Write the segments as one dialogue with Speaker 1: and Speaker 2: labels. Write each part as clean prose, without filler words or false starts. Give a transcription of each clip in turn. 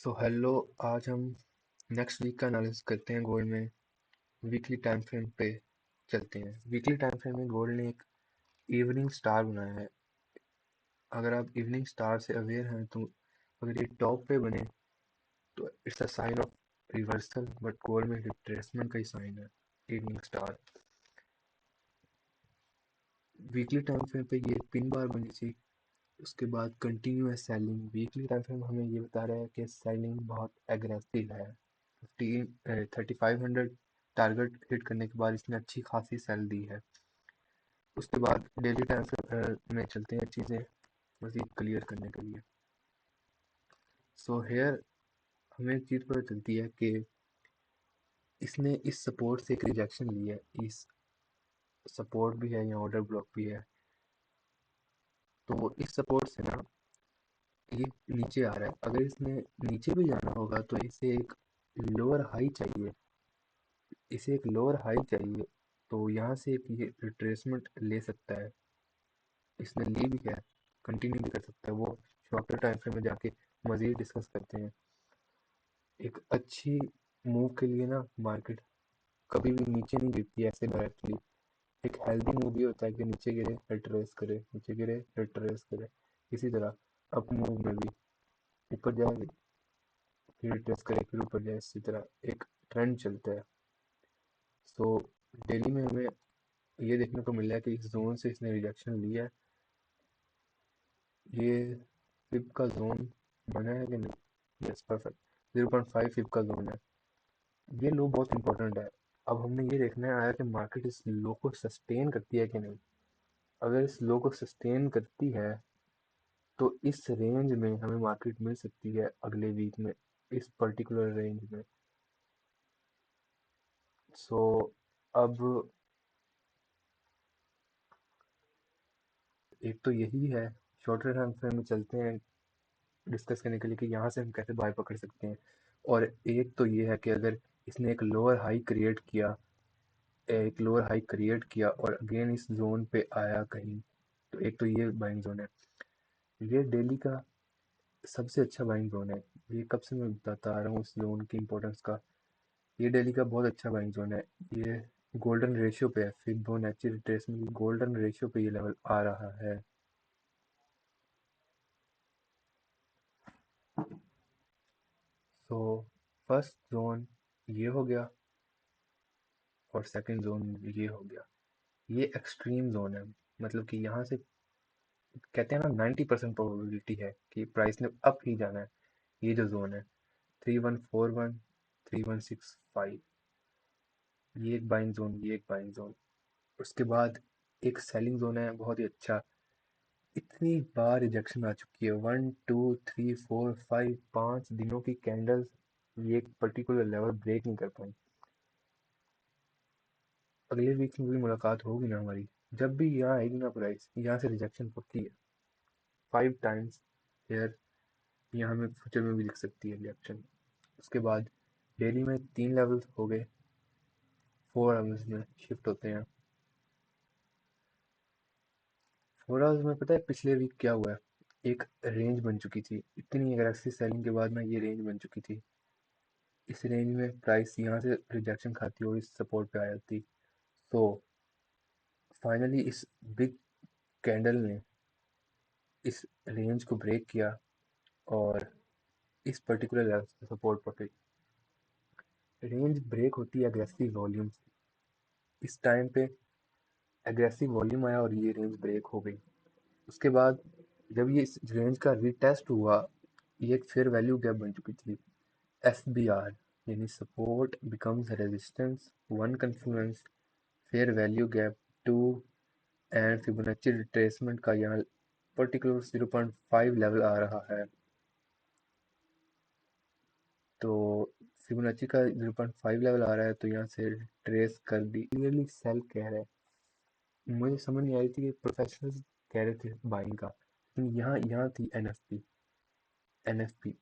Speaker 1: So hello. आज हम next week का एनालिसिस करते हैं गोल्ड में। वीकली टाइम फ्रेम पे चलते हैं। वीकली टाइम फ्रेम में गोल्ड ने एक इवनिंग स्टार बनाया है। अगर आप इवनिंग स्टार से अवेयर हैं तो अगर ये टॉप पे बने तो it's a sign of reversal, but gold में रिट्रेसमेंट का ही साइन है evening star. Weekly time frame पे ये पिन बार बनी थी, उसके बाद continuous selling. Weekly time frame हमें ये बता रहा है कि सेलिंग बहुत एग्रेसिव है। 3500 टारगेट हिट करने के बाद इसने अच्छी खासी सेल दी है। उसके बाद डेली टाइम फ्रेम में चलते हैं चीज़ें मज़ीद क्लियर करने के लिए। सो हेयर हमें एक चीज़ पता चलती है कि इसने इस सपोर्ट से एक रिजेक्शन ली है। इस सपोर्ट भी है, यहाँ ऑर्डर ब्लॉक भी है, तो इस सपोर्ट से ना ये नीचे आ रहा है। अगर इसने नीचे भी जाना होगा तो इसे एक लोअर हाई चाहिए, इसे एक लोअर हाई चाहिए। तो यहाँ से एक ये रिट्रेसमेंट ले सकता है। इसने ली भी है, कंटिन्यू भी कर सकता है। वो शॉर्टर टाइम फ्रेम में जाके मज़ीद डिस्कस करते हैं। एक अच्छी मूव के लिए ना मार्केट कभी भी नीचे नहीं गिरती है ऐसे डायरेक्टली। एक हेल्दी मूव ये होता है कि नीचे गिरे रिट्रेस करे, नीचे गिरे रिट्रेस करे। इसी तरह अप मूव में भी ऊपर जाए फिर रिट्रेस करे फिर ऊपर जाए, इसी तरह एक ट्रेंड चलता है। सो डेली में हमें ये देखने को मिल रहा है कि इस जोन से इसने रिजेक्शन लिया है। ये फिब का जोन बना है कि नहीं? Yes, perfect. 0.5 फिब का जोन है। ये लो बहुत इंपॉर्टेंट है। अब हमने ये देखना है आया कि मार्केट इस लो को सस्टेन करती है कि नहीं। अगर इस लो को सस्टेन करती है तो इस रेंज में हमें मार्केट मिल सकती है अगले वीक में, इस पर्टिकुलर रेंज में। सो अब एक तो यही है, शॉर्टर टाइम फ्रेम में चलते हैं डिस्कस करने के लिए कि यहाँ से हम कैसे बाय पकड़ सकते हैं। और एक तो ये है कि अगर इसने एक लोअर हाई क्रिएट किया और अगेन इस जोन पे आया कहीं, तो एक तो ये बाइंग जोन है। ये डेली का सबसे अच्छा बाइंग जोन है। ये कब से मैं बताता आ रहा हूँ इस जोन की इंपॉर्टेंस का। ये डेली का बहुत अच्छा बाइंग जोन है। ये गोल्डन रेशियो पे है, फिबोनाची रिट्रेसमेंट की गोल्डन रेशियो पे ये लेवल आ रहा है। सो फर्स्ट जोन ये हो गया और सेकंड जोन ये हो गया। ये एक्सट्रीम जोन है, मतलब कि यहाँ से कहते हैं ना 90% प्रोबेबिलिटी है कि प्राइस ने अप ही जाना है। ये जो जोन है 3141 3165, ये एक बाइंग जोन, ये एक बाइंग जोन। उसके बाद एक सेलिंग जोन है बहुत ही अच्छा। इतनी बार रिजेक्शन आ चुकी है, 1 2 3 4 5 5 दिनों की कैंडल्स ये एक पर्टिकुलर लेवल ब्रेक नहीं कर पाई। अगले वीक में भी मुलाकात होगी ना हमारी, जब भी यहाँ आएगी ना प्राइस, यहाँ से रिजेक्शन पक्की है 5 टाइम्स। हेयर यहाँ हमें फ्यूचर में भी दिख सकती है रिएक्शन। उसके बाद डेली में 3 लेवल्स हो गए, 4 आवर्स में शिफ्ट होते हैं। 4 आवर्स में पता है पिछले वीक क्या हुआ है? एक रेंज बन चुकी थी, इतनी एग्रेसिव सेलिंग के बाद ना ये रेंज बन चुकी थी। इस रेंज में प्राइस यहाँ से रिजेक्शन खाती और इस सपोर्ट पे आ जाती। तो फाइनली इस बिग कैंडल ने इस रेंज को ब्रेक किया और इस पर्टिकुलर लेवल से सपोर्ट पकड़ी। रेंज ब्रेक होती है एग्रेसिव वॉल्यूम से। इस टाइम पे एग्रेसिव वॉल्यूम आया और ये रेंज ब्रेक हो गई। उसके बाद जब ये इस रेंज का रीटेस्ट हुआ, ये एक फेयर वैल्यू गैप बन चुकी थी, SBR, यानी support becomes resistance 1 confluence fair value gap 2 and Fibonacci retracement का यहाँ पर्टिकुलर 0.5 लेवल आ रहा है। तो फिबोनाची का 0.5 लेवल आ रहा है, तो यहाँ से ट्रेस कर दी, क्लियरली सेल कह रहा है। मुझे समझ नहीं आ रही थी कि प्रोफेशनल्स कह रहे थे बाइंग का, लेकिन यहाँ यहाँ थी NFP।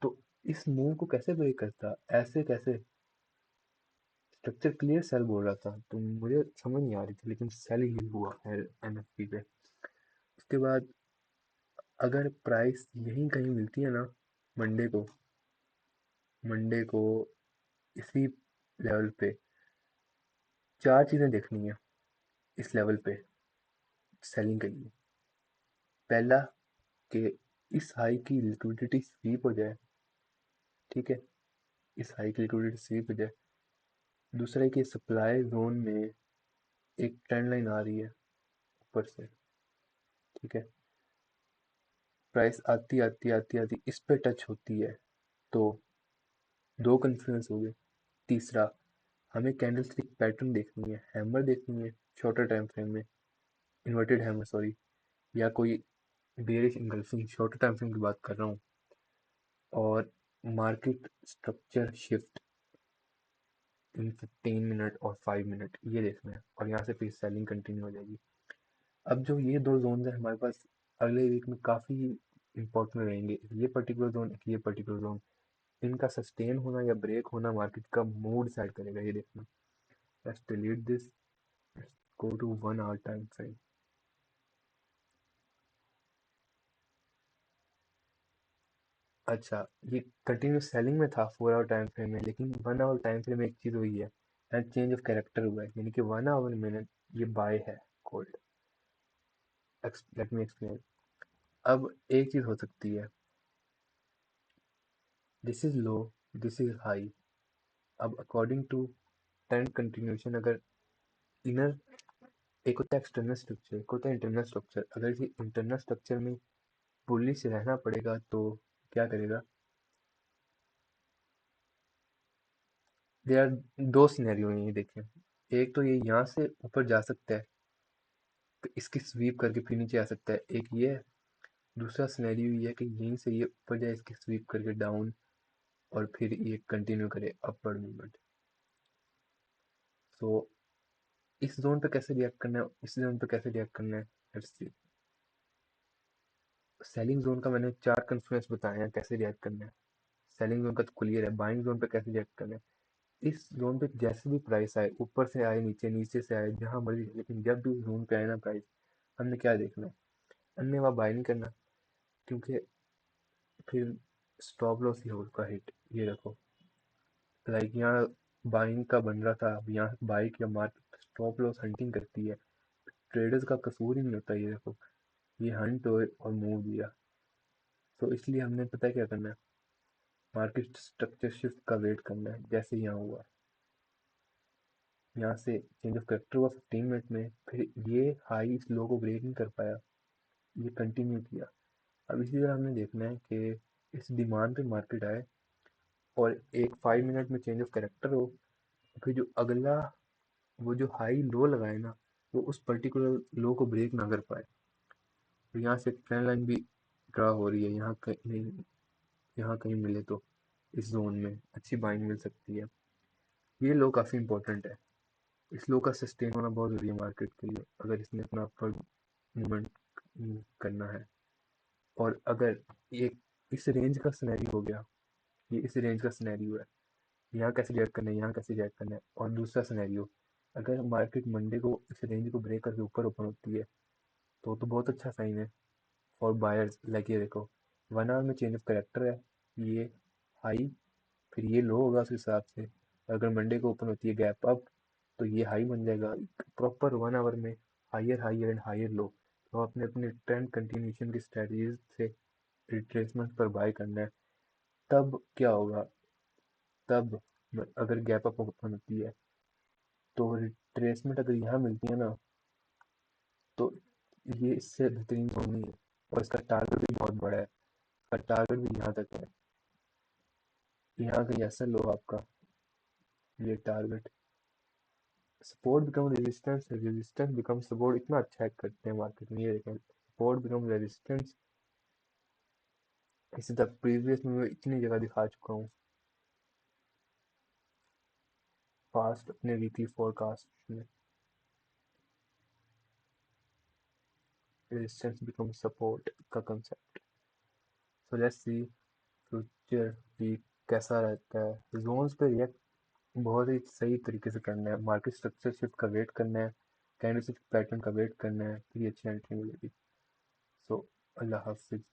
Speaker 1: तो इस मूव को कैसे ब्रेक करता, ऐसे कैसे? स्ट्रक्चर क्लियर सेल बोल रहा था, तो मुझे समझ नहीं आ रही थी, लेकिन सेल ही हुआ है NFP पे। उसके बाद अगर प्राइस यहीं कहीं मिलती है ना मंडे को, मंडे को इसी लेवल पे 4 चीज़ें देखनी है इस लेवल पे सेलिंग के लिए। पहला कि इस हाई की लिक्विडिटी स्वीप हो जाए, ठीक है, इस हाई की लिक्विडिटी स्वीप हो जाए। दूसरा है कि सप्लाई जोन में एक ट्रेंड लाइन आ रही है ऊपर से, ठीक है, प्राइस आती आती आती आती इस पे टच होती है तो दो कन्फ्लुएंस हो गए। तीसरा, हमें कैंडल स्टिक पैटर्न देखनी है, हैमर देखनी है शॉर्टर टाइम फ्रेम में, इन्वर्टेड हैमर सॉरी, या कोई bearish engulfing shorter time frame की बात कर रहा हूँ। और market structure shift in 15 minute और 5 मिनट ये देखना है, और यहाँ से फिर सेलिंग कंटिन्यू हो जाएगी। अब जो ये दो जोन है हमारे पास अगले वीक में काफ़ी इंपॉर्टेंट रहेंगे, ये पर्टिकुलर जोन, ये पर्टिकुलर जोन, इनका सस्टेन होना या ब्रेक होना मार्केट का मूड डिसाइड करेगा, ये देखना। Let's delete this, go to 1 hour time frame. अच्छा, ये कंटिन्यू सेलिंग में था 4 आवर टाइम फ्रेम में, लेकिन 1 आवर टाइम फ्रेम में एक चीज़ हुई है, एंड चेंज ऑफ कैरेक्टर हुआ है, यानी कि 1 आवर में ये बाय है गोल्ड। Let me explain. अब एक चीज़ हो सकती है, this is low, this is high. अब अकॉर्डिंग टू ट्रेंड कंटिन्यूशन, अगर इनर, एक होता है एक्सटर्नल स्ट्रक्चर, एक होता है इंटरनल स्ट्रक्चर, अगर इसे इंटरनल स्ट्रक्चर में बुलिश रहना पड़ेगा तो क्या करेगा। दे आर दो सिनेरियो हैं, ये देखें। एक तो ये यहाँ से ऊपर जा सकता है, तो इसकी स्वीप करके फिर नीचे आ सकता है, एक ये है। दूसरा सिनेरियो ये है कि यहीं से ये ऊपर जाए, इसकी स्वीप करके डाउन, और फिर ये कंटिन्यू करे अपवर्ड मूवमेंट। सो इस जोन पे कैसे रिएक्ट करना है, इस जोन पे कैसे रिएक्ट करना है, लेट्स सी। सेलिंग जोन का मैंने 4 कन्फ्लुएंस बताए हैं कैसे रिएक्ट करना है। सेलिंग जोन का तो क्लियर है, बाइंग जोन पे कैसे रिएक्ट करना है। इस जोन पे जैसे भी प्राइस आए, ऊपर से आए, नीचे नीचे से आए, जहां मर्जी, लेकिन जब भी जोन पे आए ना प्राइस, हमने क्या देखना है, हमने वहाँ बाय नहीं करना, क्योंकि फिर स्टॉप लॉस ही होगा हिट। ये देखो, लाइक यहाँ बाइंग का बन रहा था, अब यहाँ बाई किया, मार्केट स्टॉप लॉस हंटिंग करती है, ट्रेडर्स का कसूर ही नहीं होता। ये देखो, ये हंट हुए और मूव दिया। तो इसलिए हमने पता है क्या करना है, मार्केट स्ट्रक्चर शिफ्ट का वेट करना है। जैसे यहाँ हुआ, यहाँ से चेंज ऑफ करेक्टर हुआ 15 मिनट में, फिर ये हाई इस लो को ब्रेक नहीं कर पाया, ये कंटिन्यू किया। अब इसी तरह हमने देखना है कि इस डिमांड पे मार्केट आए और एक 5 मिनट में चेंज ऑफ करेक्टर हो, फिर जो अगला वो जो हाई लो लगाए ना, वो उस पर्टिकुलर लो को ब्रेक ना कर पाए। तो यहाँ से ट्रेंड लाइन भी ड्रा हो रही है, यहाँ कहीं, यहाँ कहीं मिले तो इस जोन में अच्छी बाइंग मिल सकती है। ये लो काफ़ी इंपॉर्टेंट है, इस लो का सस्टेन होना बहुत ज़रूरी है मार्केट के लिए, अगर इसने अपना अपवर्ड मूवमेंट करना है। और अगर ये इस रेंज का सिनेरियो हो गया, ये इस रेंज का सिनेरियो है, यहाँ कैसे रिएक्ट करना है, यहाँ कैसे रिएक्ट करना है। और दूसरा सिनेरियो, अगर मार्केट मंडे को इस रेंज को ब्रेक करके ऊपर ओपन होती है तो बहुत अच्छा साइन है फॉर बायर्स। लाइक ये देखो, 1 आवर में चेंज ऑफ करेक्टर है, ये हाई, फिर ये लो होगा उस हिसाब से। अगर मंडे को ओपन होती है गैप अप, तो ये हाई बन जाएगा प्रॉपर 1 आवर में, higher higher and higher low. तो अपने अपने ट्रेंड कंटिन्यूशन की स्ट्रेटजीज से रिट्रेसमेंट पर बाय करना है। तब क्या होगा, तब अगर गैप अप ओपन होती है तो रिट्रेसमेंट अगर यहाँ मिलती है ना, तो ये इससे बेहतरीन जोन नहीं है, और इसका टारगेट भी बहुत बड़ा है, इसका टारगेट भी यहाँ तक है, यहाँ का ऐसा लो आपका, ये target, support become resistance, resistance become support, इतना अच्छा एक्ट करते हैं मार्केट में। ये देखें, सपोर्ट बिकम रेजिस्टेंस, इसी तक प्रीवियस में मैं इतनी जगह दिखा चुका हूँ पास्ट अपने वीकली फोरकास्ट में। रेजिस्टेंस बिकम सपोर्ट का concept. So let's see future week कैसा रहता है। जोन्स पे रिएक्ट बहुत ही सही तरीके से करना है, मार्केट स्ट्रक्चर शिफ्ट का वेट करना है, कैंडलस्टिक पैटर्न का वेट करना है, फिर अच्छी एंट्री मिलेगी। सो अल्लाह हाफिज।